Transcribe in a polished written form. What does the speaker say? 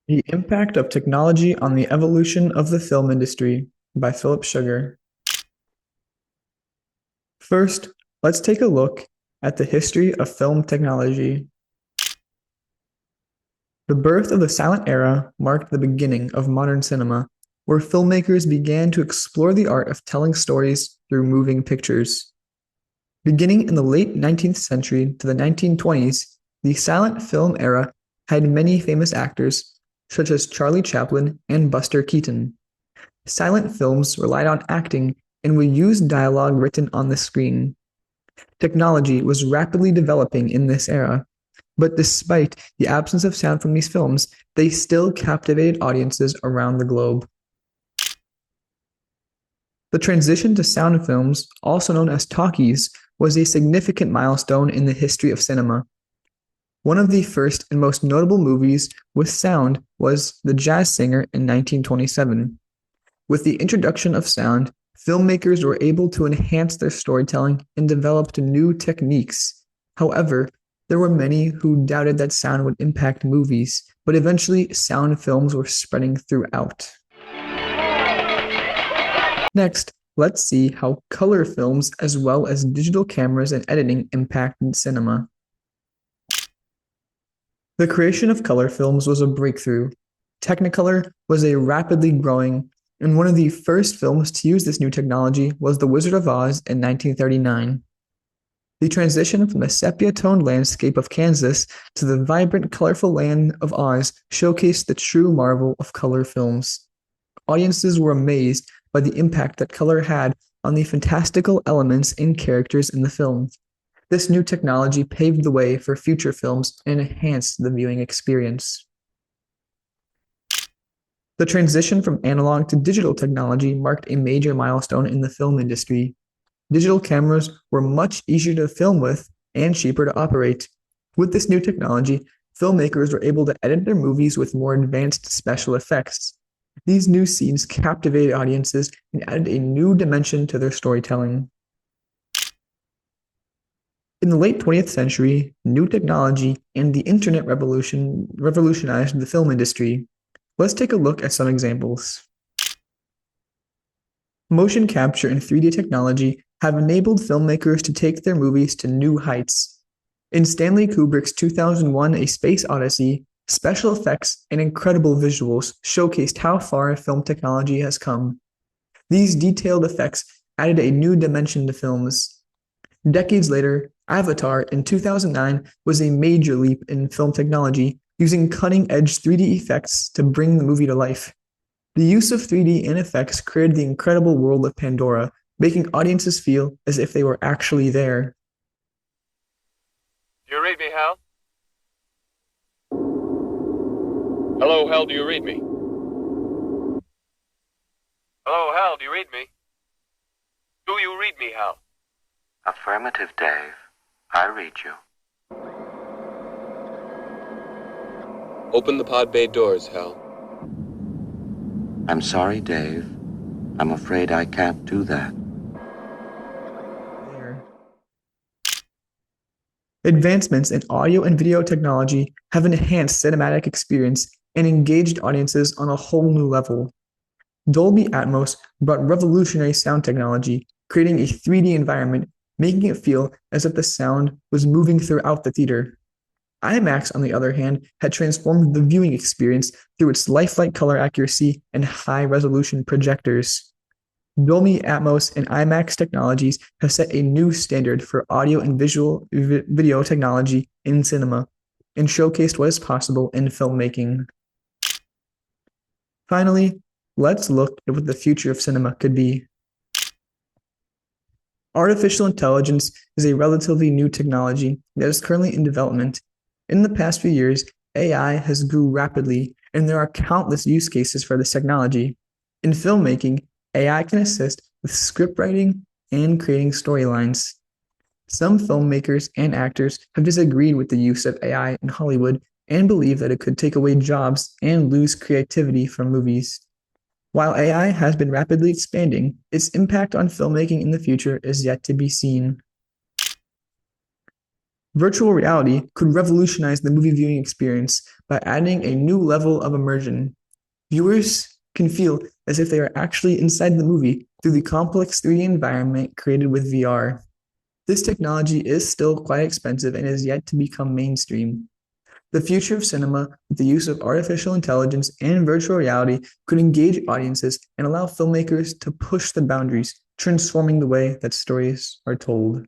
The Impact of Technology on the Evolution of the Film Industry by Philip Sugar. First, let's take a look at the history of film technology. The birth of the silent era marked the beginning of modern cinema, where filmmakers began to explore the art of telling stories through moving pictures. Beginning in the late 19th century to the 1920s, the silent film era had many famous actors, such as Charlie Chaplin and Buster Keaton. Silent films relied on acting and would use dialogue written on the screen. Technology was rapidly developing in this era, but despite the absence of sound from these films, they still captivated audiences around the globe. The transition to sound films, also known as talkies, was a significant milestone in the history of cinema. One of the first and most notable movies with sound was The Jazz Singer in 1927. With the introduction of sound, filmmakers were able to enhance their storytelling and developed new techniques. However, there were many who doubted that sound would impact movies, but eventually sound films were spreading throughout. Next, let's see how color films as well as digital cameras and editing impacted cinema. The creation of color films was a breakthrough. Technicolor was a rapidly growing, and one of the first films to use this new technology was The Wizard of Oz in 1939. The transition from the sepia-toned landscape of Kansas to the vibrant, colorful land of Oz showcased the true marvel of color films. Audiences were amazed by the impact that color had on the fantastical elements and characters in the film. This new technology paved the way for future films and enhanced the viewing experience. The transition from analog to digital technology marked a major milestone in the film industry. Digital cameras were much easier to film with and cheaper to operate. With this new technology, filmmakers were able to edit their movies with more advanced special effects. These new scenes captivated audiences and added a new dimension to their storytelling. In the late 20th century, new technology and the internet revolutionized the film industry. Let's take a look at some examples. Motion capture and 3D technology have enabled filmmakers to take their movies to new heights. In Stanley Kubrick's 2001 A Space Odyssey, special effects and incredible visuals showcased how far film technology has come. These detailed effects added a new dimension to films. Decades later, Avatar in 2009 was a major leap in film technology, using cutting-edge 3D effects to bring the movie to life. The use of 3D and effects created the incredible world of Pandora, making audiences feel as if they were actually there. Do you read me, Hal? Hello, Hal, do you read me? Hello, Hal, do you read me? Do you read me, Hal? Affirmative, Dave. I read you. Open the pod bay doors, Hal. I'm sorry, Dave. I'm afraid I can't do that. Advancements in audio and video technology have enhanced cinematic experience and engaged audiences on a whole new level. Dolby Atmos brought revolutionary sound technology, creating a 3D environment, making it feel as if the sound was moving throughout the theater. IMAX, on the other hand, had transformed the viewing experience through its lifelike color accuracy and high-resolution projectors. Dolby Atmos and IMAX technologies have set a new standard for audio and video technology in cinema and showcased what is possible in filmmaking. Finally, let's look at what the future of cinema could be. Artificial intelligence is a relatively new technology that is currently in development. In the past few years, AI has grew rapidly, and there are countless use cases for this technology. In filmmaking, AI can assist with script writing and creating storylines. Some filmmakers and actors have disagreed with the use of AI in Hollywood and believe that it could take away jobs and lose creativity from movies. While AI has been rapidly expanding, its impact on filmmaking in the future is yet to be seen. Virtual reality could revolutionize the movie viewing experience by adding a new level of immersion. Viewers can feel as if they are actually inside the movie through the complex 3D environment created with VR. This technology is still quite expensive and is yet to become mainstream. The future of cinema, with the use of artificial intelligence and virtual reality, could engage audiences and allow filmmakers to push the boundaries, transforming the way that stories are told.